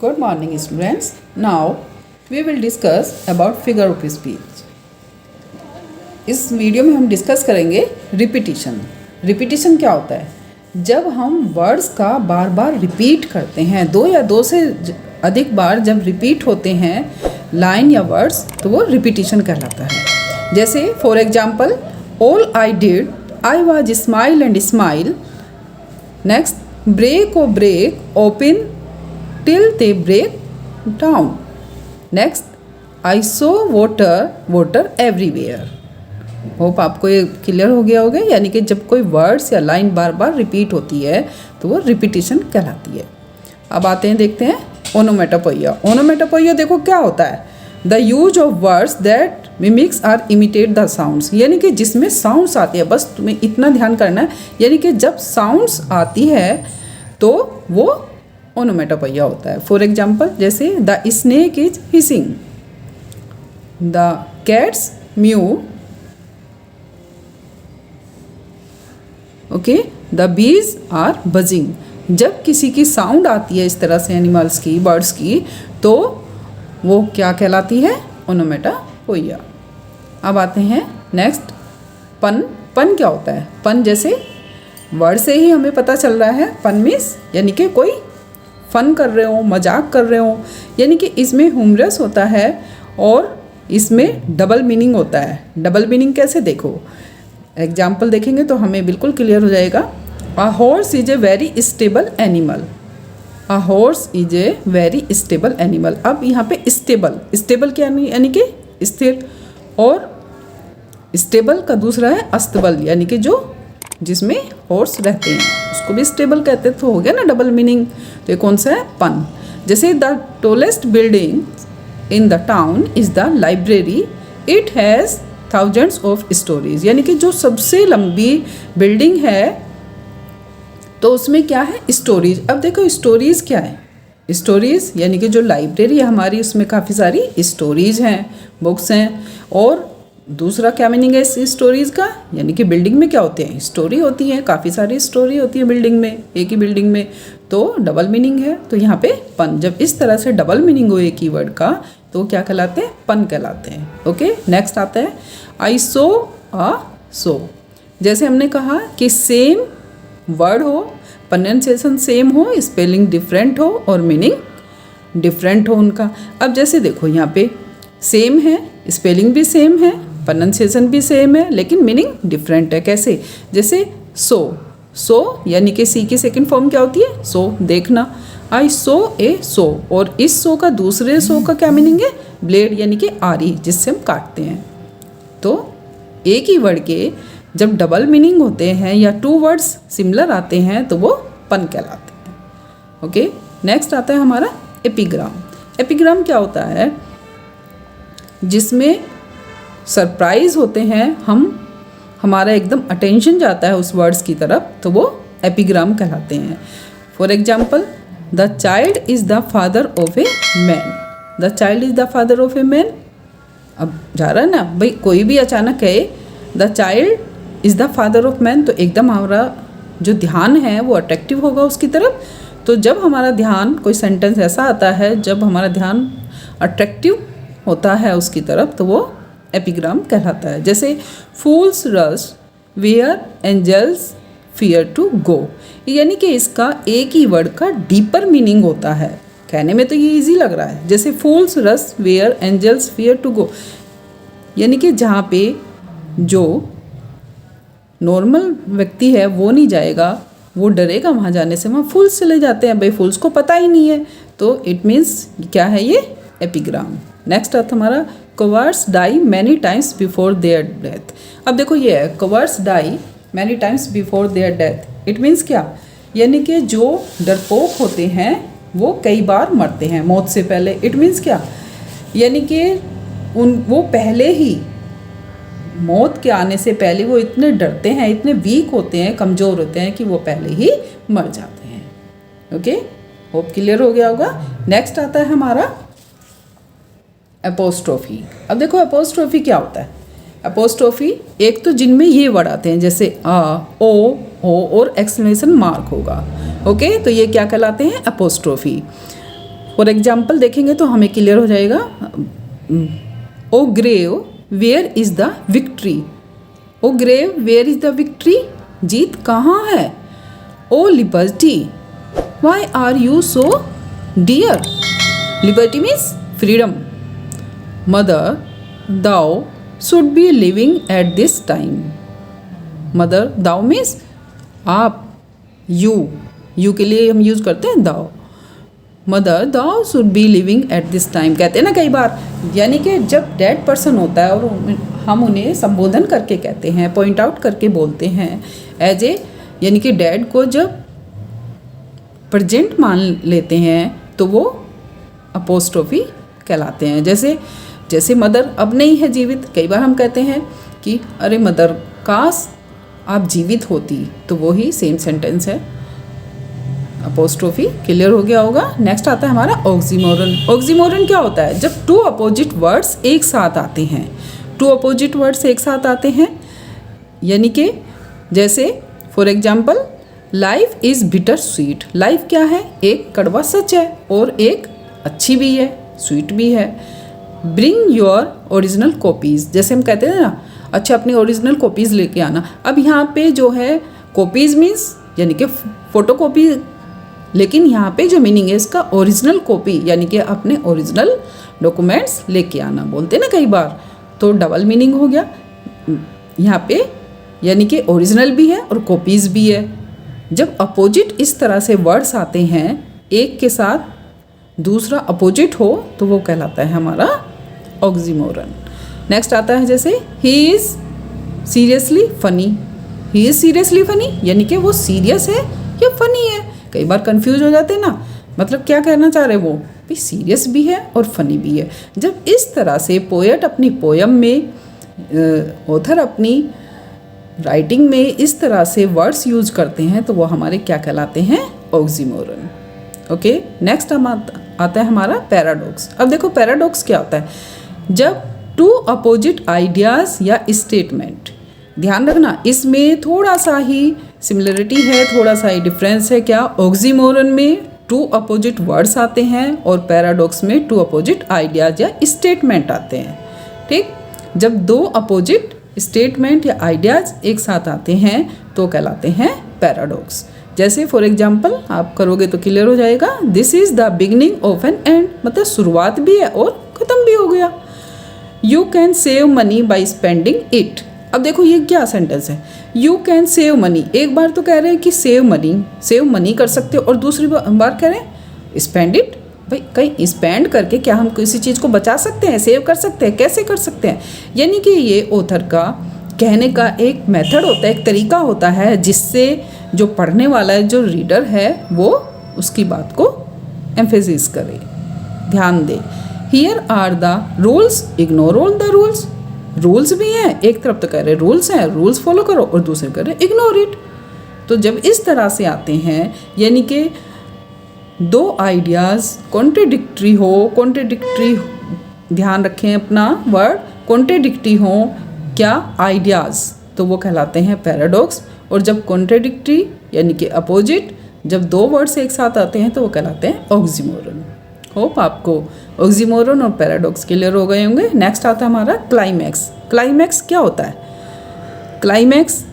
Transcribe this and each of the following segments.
Good morning students. Now we will discuss about figure of speech. इस video में हम discuss करेंगे repetition. Repetition क्या होता है? जब हम वर्ड्स का बार बार रिपीट करते हैं, दो या दो से अधिक बार जब रिपीट होते हैं लाइन या वर्ड्स, तो वो रिपीटिशन कहलाता है. जैसे for example, all I did, I was smile and smile. Next, break o break open till they break down. Next, I saw water everywhere. Hope आपको ये क्लियर हो गया होगा. यानी कि जब कोई वर्ड्स या लाइन बार बार रिपीट होती है तो वो रिपीटिशन कहलाती है. अब आते हैं, देखते हैं ओनोमेटोपोइया. ओनोमेटोपोइया देखो क्या होता है. The use of words that mimics or imitate the sounds. यानी कि जिसमें साउंड्स आती है, बस तुम्हें इतना ध्यान करना है. यानी कि जब साउंड्स आती है तो वो ओनोमेटोपोइया होता है. फॉर एग्जाम्पल, जैसे the snake is hissing, the cats mu, okay, the bees are buzzing. जब किसी की साउंड आती है इस तरह से एनिमल्स की, बर्ड्स की, तो वो क्या कहलाती है? ओनोमेटोपोइया. अब आते हैं नेक्स्ट, पन. पन क्या होता है? पन जैसे वर्ड से ही हमें पता चल रहा है. पन मीन्स यानी कि कोई फ़न कर रहे हो, मजाक कर रहे हो. यानी कि इसमें ह्यूमरस होता है और इसमें डबल मीनिंग होता है. डबल मीनिंग कैसे? देखो एग्जाम्पल देखेंगे तो हमें बिल्कुल क्लियर हो जाएगा. A horse is a very stable animal. A horse is a very stable animal. अब यहाँ पे स्टेबल, स्टेबल क्या यानी कि स्थिर, और स्टेबल का दूसरा है अस्तबल, यानी कि जो जिसमें हॉर्स रहते हैं उसको भी स्टेबल कहते हैं. तो हो गया ना डबल मीनिंग. तो ये कौन सा है? पन. जैसे the tallest building in the town is the library, it has thousands of stories. यानी कि जो सबसे लंबी बिल्डिंग है तो उसमें क्या है? स्टोरीज. अब देखो स्टोरीज क्या है? स्टोरीज यानी कि जो लाइब्रेरी है हमारी, उसमें काफ़ी सारी स्टोरीज हैं, बुक्स हैं. और दूसरा क्या मीनिंग है इस स्टोरीज़ का? यानी कि बिल्डिंग में क्या होते हैं? स्टोरी होती है, काफ़ी सारी स्टोरी होती है बिल्डिंग में, एक ही बिल्डिंग में. तो डबल मीनिंग है. तो यहाँ पे पन, जब इस तरह से डबल मीनिंग हो एक ही वर्ड का तो क्या कहलाते हैं? पन कहलाते हैं. ओके, नेक्स्ट आता है आई सो अ सो. जैसे हमने कहा कि सेम वर्ड हो, प्रोनाउंसिएशन सेम हो, स्पेलिंग डिफरेंट हो और मीनिंग डिफरेंट हो उनका. अब जैसे देखो यहाँ पे सेम है, स्पेलिंग भी सेम है, प्रोनाउंसिएशन भी सेम है, लेकिन मीनिंग डिफरेंट है. कैसे? जैसे सो. सो यानी कि सी की सेकंड फॉर्म क्या होती है? सो, देखना. आई सो ए सो. और इस सो का, दूसरे सो का क्या मीनिंग है? ब्लेड, यानी कि आरी, जिससे हम काटते हैं. तो एक ही वर्ड के जब डबल मीनिंग होते हैं या टू वर्ड्स सिमिलर आते हैं तो वो पन कहलाते हैं. ओके, नेक्स्ट आता है हमारा एपिग्राम. एपिग्राम क्या होता है? जिसमें सरप्राइज होते हैं हम, हमारा एकदम अटेंशन जाता है उस वर्ड्स की तरफ, तो वो एपिग्राम कहलाते हैं. For example, the child is the father of a man. The child is the father of a man. अब जा रहा है ना भाई, कोई भी अचानक कहे the child is the father of man, तो एकदम हमारा जो ध्यान है वो अट्रैक्टिव होगा उसकी तरफ. तो जब हमारा ध्यान, कोई सेंटेंस ऐसा आता है जब हमारा ध्यान अट्रैक्टिव होता है उसकी तरफ, तो वो एपिग्राम कहलाता है. जैसे fools rush where angels fear to go. यानी कि इसका एक ही वर्ड का डीपर मीनिंग होता है. कहने में तो ये इजी लग रहा है. जैसे fools rush where angels fear to go, यानी कि जहाँ पे जो नॉर्मल व्यक्ति है वो नहीं जाएगा, वो डरेगा वहाँ जाने से. वहाँ फूल्स चले जाते हैं, भाई फूल्स को पता ही नहीं है. तो इट मीन्स क्या है? ये एपिग्राम. नेक्स्ट आता हमारा cowards die many times before their death. अब देखो ये है cowards die many times before their death. It means क्या? यानी कि जो डरपोक होते हैं वो कई बार मरते हैं मौत से पहले. इट मीन्स क्या? यानी कि वो पहले ही, मौत के आने से पहले वो इतने डरते हैं, इतने वीक होते हैं, कमज़ोर होते हैं कि वो पहले ही मर जाते हैं. ओके, होप क्लियर हो गया होगा. नेक्स्ट आता है हमारा एपोस्ट्रोफी. अब देखो एपोस्ट्रोफी क्या होता है? एपोस्ट्रोफी एक तो जिनमें ये वर्ड आते हैं जैसे आ, ओ और एक्सक्लेमेशन मार्क होगा. ओके, तो ये क्या कहलाते हैं? एपोस्ट्रोफी. फॉर एग्जाम्पल देखेंगे तो हमें क्लियर हो जाएगा। O grave where is the victory, O grave where is the victory, जीत कहाँ है। O liberty why are you so dear, liberty means freedom. Mother thou should be living at this time, mother thou means आप, you के लिए हम use करते हैं thou. Mother thou should be living at this time कहते हैं ना कई बार, यानी कि जब डेड पर्सन होता है और हम उन्हें संबोधन करके कहते हैं, पॉइंट आउट करके बोलते हैं एज ए, यानी कि डैड को जब प्रेजेंट मान लेते हैं तो वो अपोस्ट्रोफी कहलाते हैं। जैसे मदर अब नहीं है जीवित, कई बार हम कहते हैं कि अरे मदर काश आप जीवित होती, तो वो ही सेम सेंटेंस है, अपोस्ट्रोफी। क्लियर हो गया होगा। नेक्स्ट आता है हमारा ऑक्सीमोरन। ऑक्सीमोरन क्या होता है, जब टू अपोजिट वर्ड्स एक साथ आते हैं, टू अपोजिट वर्ड्स एक साथ आते हैं, यानी कि जैसे for example life is bitter sweet, life क्या है, एक कड़वा सच है और एक अच्छी भी है, स्वीट भी है। ब्रिंग योर ओरिजिनल कॉपीज़, जैसे हम कहते हैं ना, अच्छा अपनी ओरिजिनल कॉपीज़ लेके आना। अब यहाँ पे जो है कॉपीज़ मीन्स यानी कि फ़ोटो कॉपी, लेकिन यहाँ पे जो मीनिंग है इसका ओरिजिनल कॉपी, यानी कि अपने ओरिजिनल डॉक्यूमेंट्स लेके आना बोलते हैं ना कई बार, तो डबल मीनिंग हो गया यहाँ पे, यानी कि ओरिजिनल भी है और कॉपीज़ भी है। जब अपोजिट इस तरह से वर्ड्स आते हैं एक के साथ दूसरा अपोजिट हो तो वो कहलाता है हमारा ऑक्सीमोरन। नेक्स्ट आता है जैसे he is seriously funny, he is seriously funny, यानी कि वो सीरियस है या फनी है। कई बार कंफ्यूज हो जाते हैं ना, मतलब क्या कहना चाह रहे वो, भी सीरियस भी है और फनी भी है। जब इस तरह से पोएट अपनी पोयम में, ऑथर अपनी राइटिंग में इस तरह से वर्ड्स यूज करते हैं तो वो हमारे क्या कहलाते हैं, ऑक्सीमोरन। ओके, नेक्स्ट हम आता है हमारा पैराडॉक्स। अब देखो पैराडॉक्स क्या होता है, जब टू अपोजिट आइडियाज़ या स्टेटमेंट, ध्यान रखना इसमें थोड़ा सा ही सिमिलरिटी है, थोड़ा सा ही डिफरेंस है। क्या, ऑक्सीमोरन में टू अपोजिट वर्ड्स आते हैं और पैराडॉक्स में टू अपोजिट आइडियाज़ या स्टेटमेंट आते हैं। ठीक, जब दो अपोजिट स्टेटमेंट या आइडियाज़ एक साथ आते हैं तो कहलाते हैं पैराडॉक्स। जैसे फॉर एग्जाम्पल आप करोगे तो क्लियर हो जाएगा, this is the beginning of an end, मतलब शुरुआत भी है और ख़त्म भी हो गया। You can save money by spending it. अब देखो ये क्या सेंटेंस है, यू कैन सेव मनी, एक बार तो कह रहे हैं कि सेव मनी कर सकते हो और दूसरी बार कह रहे हैं स्पेंड इट। भाई कहीं स्पेंड करके क्या हम किसी चीज़ को बचा सकते हैं, सेव कर सकते हैं, कैसे कर सकते हैं। यानी कि ये ऑथर का कहने का एक मेथड होता है, एक तरीका होता है जिससे जो पढ़ने वाला है, जो रीडर है, वो उसकी बात को एम्फेसिस करे, ध्यान दे। Here are the rules, ignore all the rules. Rules भी हैं, एक तरफ तो कह रहे रूल्स हैं, रूल्स फॉलो करो, और दूसरे कह रहे इग्नोर इट। तो जब इस तरह से आते हैं, यानी कि दो आइडियाज़ कॉन्ट्रडिक्टरी हो, ध्यान रखें अपना वर्ड, कॉन्ट्रडिक्टरी हो क्या आइडियाज़, तो वो कहलाते हैं पैराडॉक्स। और जब कॉन्ट्रडिक्टरी यानी कि अपोजिट, जब दो वर्ड्स एक साथ आते हैं तो वो कहलाते हैं ऑक्सीमोरन। होप आपको ऑक्सीमोरन और पैराडॉक्स क्लियर हो गए होंगे। नेक्स्ट आता है हमारा क्लाइमैक्स। क्लाइमैक्स क्या होता है, climax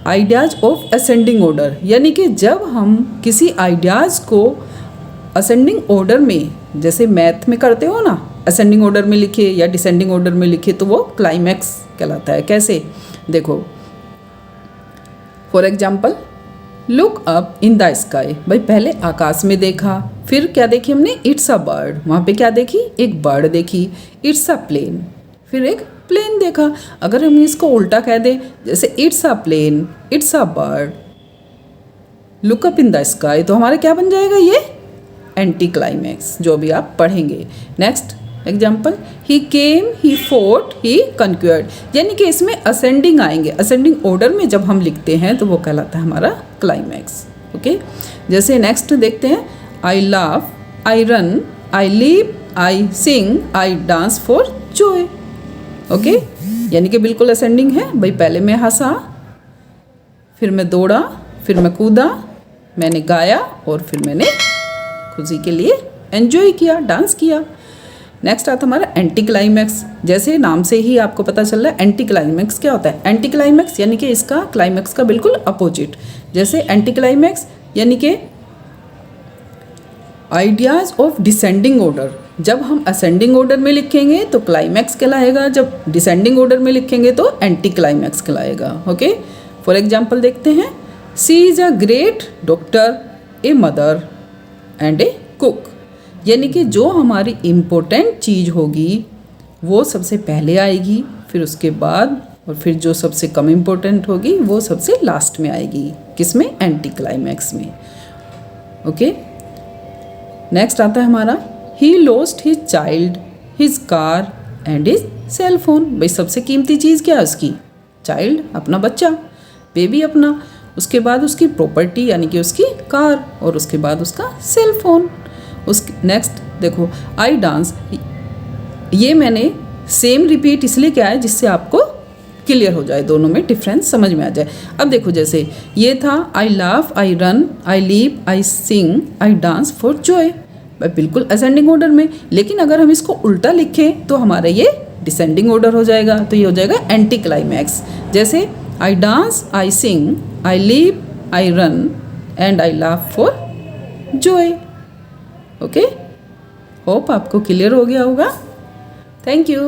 ideas of ascending order, यानी कि जब हम किसी आइडियाज़ को असेंडिंग ऑर्डर में, जैसे मैथ में करते हो ना, असेंडिंग ऑर्डर में लिखे या डिसेंडिंग ऑर्डर में लिखे तो वो क्लाइमैक्स कहलाता है। कैसे, देखो for example look up in the sky, भाई पहले आकाश में देखा, फिर क्या देखी हमने, इट्स अ बर्ड, वहाँ पे क्या देखी, एक बर्ड देखी। इट्स अ प्लेन, फिर एक प्लेन देखा। अगर हम इसको उल्टा कह दें, जैसे it's a plane, it's a bird, look up in the sky, तो हमारा क्या बन जाएगा, ये एंटी क्लाइमैक्स, जो भी आप पढ़ेंगे। नेक्स्ट एग्जाम्पल, ही केम, ही फोर्ट, ही कन्क्यूर्ड, यानी कि इसमें असेंडिंग आएंगे, असेंडिंग ऑर्डर में जब हम लिखते हैं तो वो कहलाता है हमारा क्लाइमैक्स। ओके, जैसे नेक्स्ट देखते हैं, I laugh, I run, I live, I sing, I dance for joy. Okay, यानी कि बिल्कुल असेंडिंग है। भाई पहले मैं हंसा, फिर मैं दौड़ा, फिर मैं कूदा, मैंने गाया और फिर मैंने खुशी के लिए एन्जॉय किया, डांस किया। नेक्स्ट आता हमारा एंटी क्लाइमैक्स। जैसे नाम से ही आपको पता चल रहा है एंटी क्लाइमैक्स क्या होता है। एंटी क्लाइमैक्स यानी कि इसका क्लाइमैक्स का बिल्कुल अपोजिट। जैसे एंटी क्लाइमैक्स यानी कि आइडियाज़ ऑफ डिसेंडिंग ऑर्डर। जब हम असेंडिंग ऑर्डर में लिखेंगे तो क्लाइमैक्स कहलाएगा, जब डिसेंडिंग ऑर्डर में लिखेंगे तो एंटी क्लाइमैक्स कहलाएगा। ओके, फॉर एग्जाम्पल देखते हैं। She is a great doctor, a mother and A cook. यानी कि जो हमारी इम्पोर्टेंट चीज़ होगी वो सबसे पहले आएगी, फिर उसके बाद और फिर जो सबसे कम इम्पोर्टेंट होगी वो सबसे लास्ट में आएगी। किसमें? एंटी क्लाइमैक्स में। ओके, नेक्स्ट आता है हमारा he lost his child, his car and his cell phone. भाई सबसे कीमती चीज़ क्या है उसकी? चाइल्ड, अपना बच्चा, बेबी अपना, उसके बाद उसकी प्रॉपर्टी यानी कि उसकी कार, और उसके बाद उसका सेल फोन। नेक्स्ट देखो, आई डांस। ये मैंने सेम रिपीट इसलिए किया है जिससे आपको क्लियर हो जाए, दोनों में डिफरेंस समझ में आ जाए। अब देखो, जैसे ये था I laugh, I run, I live, I sing, I dance for joy, बिल्कुल असेंडिंग ऑर्डर में। लेकिन अगर हम इसको उल्टा लिखें तो हमारा ये डिसेंडिंग ऑर्डर हो जाएगा, तो ये हो जाएगा एंटी क्लाइमैक्स। जैसे I dance, I sing, I live, I run and I laugh for joy. Okay, hope आपको क्लियर हो गया होगा। Thank you.